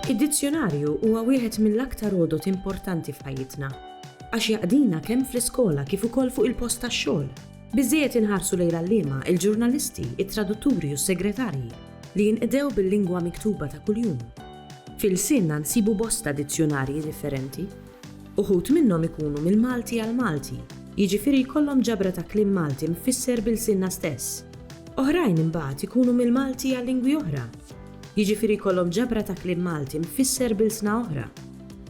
Id-dizzjonarju huwa wieħed mill-aktar għodot importanti f'ħajjitna għax jaqdina kemm fl-iskola kif ukoll fuq il-post tax-xogħol. Biżżejjed inħarsu lejn l-għalliema, il-ġurnalisti, it-tradutturi u s-segretarji li jinqdew bil-lingwa miktuba ta' kuljum. Fil-sinna nsibu bosta dizzjonarji differenti. Uħud minnhom ikunu mill-Malti għal Malti, jiġifieri jkollhom ġabra ta' kliem Malti mfisser bil-sinna stess. Oħrajn imbagħad ikunu mill-Malti għal lingwi oħra, jiġifieri jkollhom ġabra ta' kliem Malti mfisser bil-sna oħra.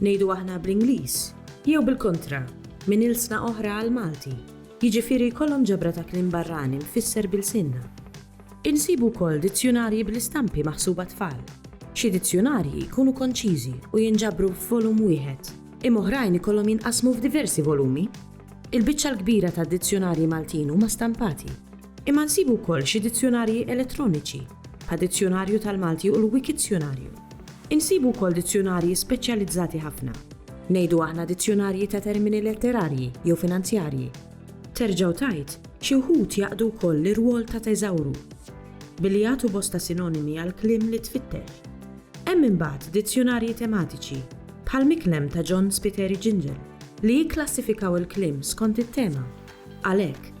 Ngħidu aħna bl-Ingliż, jew bil-kontra, minn il-sna oħra għal Malti, jiġifieri jkollhom ġabra ta' kliem barrani mfisser bil-sinna. Insibu wkoll dizzjonarji bl-istampi maħsuba tfal. Xi dizzjonarji jkunu konċiżi u jinġabru f'volum wieħed, imma oħrajn ikollhom jinqasmu f'diversi volumi. Il-biċċa l-kbira tad-dizzjonarji Maltin huma stampati, imma nsibu wkoll xi dizzjonarji elettroniċi, bħal dizzjonarju tal-Malti u l-Wikizzjonarju. Insibu wkoll dizzjonarji speċjalizzati ħafna. Ngħidu aħna dizzjonarji ta' termini letterarji jew finanzjarji. Terġgħu tajt, xi wħud jaqdu wkoll l-irwol ta' teżawru billi jagħtu bosta sinonimi għal kliem li tfittex. Hemm imbagħad dizzjonarji tematiċi bħal miklem ta' John Spiteri Gingell li jikklassifikaw il-kliem skont it-tema. Għalhekk,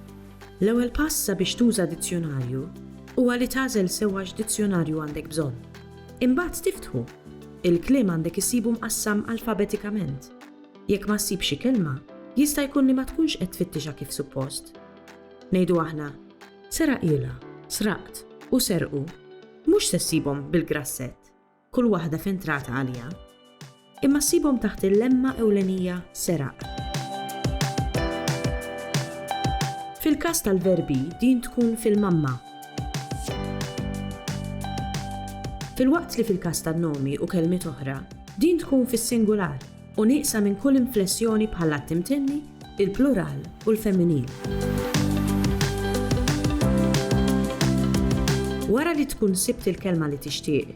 l-ewwel pass biex tuża dizzjonarju huwa li tagħżel sewwa x'dizzjonarju għandek bżonn. Imbagħad tiftħu. Il-kliem għandek isibu mqassam alfabetikament. Jekk ma ssib xi kelma, jista' jkun li ma tkunx qed tfittixha kif suppost. Ngħidu aħna seraqiela, sraqt u serqu mhux se ssibhom bil-grassett, kull waħda f'entrata għalija, imma ssibhom taħt il-lemma ewlenija seraq. Fil-każ tal-verbi din tkun fil-mamma. Fil-waqt li fil-każ tan-nomi u kelmiet oħra, din tkun fis-singular u nieqsa minn kull inflessjoni bħala t-timtenni, il-plural u l-femminil. Wara li tkun sibt il-kelma li tixtieq,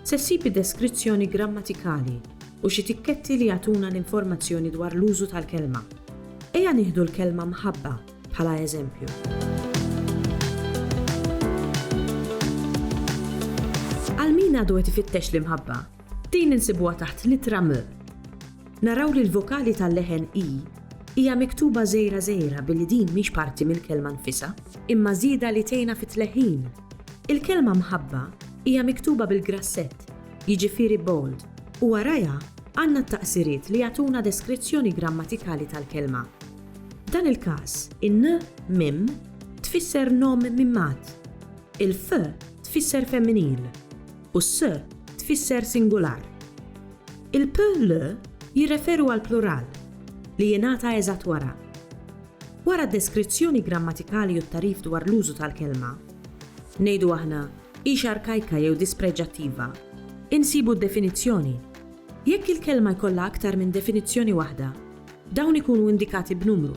se ssib id-deskrizzjoni grammatikali u xi tikketti li jagħtuna l-informazzjoni dwar l-użu tal-kelma. Ejja nieħdu l-kelma mħabba bħala eżempju. Għal min għadu qed ifittex l-imħabba, din insibuha taħt littra M. Naraw li l-vokali tal-leħen I hija miktuba żejra billi din mhix parti mill-kelma nfisha, imma żieda li tgħinha fit-tleħħin. Il-kelma mħabba hija miktuba bil-grassett, jiġifieri bold, u warajha għandna t-taqsiriet li jagħtuna deskrizzjoni grammatikali tal-kelma. Dan il-każ, in-N mim tfisser nom mimmat, il-F tfisser femminil u s-S tfisser singular. Il-P l jirreferu għal plural li jingħata eżatt wara. Wara d-deskrizzjoni grammatikali u t-tarif dwar l-użu tal-kelma, ngħidu aħna hija arkajka jew dispreġġattiva, insibu d-definizzjoni. Jekk il-kelma jkollha aktar minn definizzjoni waħda, dawn ikunu indikati b'numru.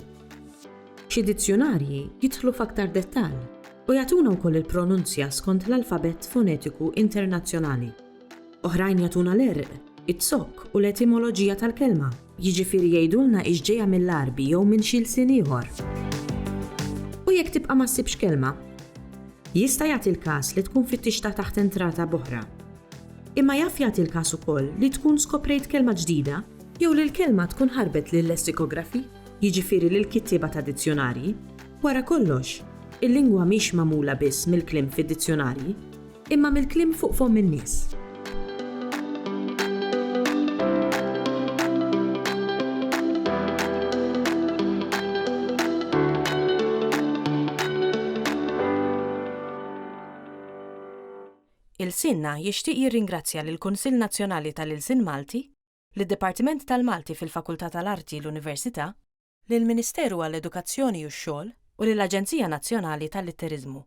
Xi dizzjonarji jidħlu f'aktar dettall u jagħtuna wkoll il-pronunzja skont l-alfabet fonetiku internazzjonali. Oħrajn jagħtuna l-erq, it-sokk u l-etimoloġija tal-kelma, jiġifieri jgħidulna x ġejja mill-Arbi jew minn xi lsien ieħor. U jekk tibqa' ma ssibx kelma, jista' jagħti l-każ li tkun fittixta taħt entrata b'oħra. Imma jaf jagħti l-każ ukoll li tkun skoprejt kelma ġdida jew li l-kelma tkun ħarbet lill-lessikografi, jiġifieri lill-kittieba ta' dizzjonarji. Wara kollox, il-lingwa mhix magħmula biss mill-kliem fid-dizzjonarji, imma mill-kliem fuq fom in-nies. Il-Sinna jixtieq jirringrazzja lill-Kunsill Nazzjonali tal-Ilsien Malti, lid-Dipartiment tal-Malti fil-Fakultà tal-Arti l-Università, lill-Ministeru għall-Edukazzjoni u x-Xogħol u lill-Aġenzija Nazzjonali tal-Litteriżmu.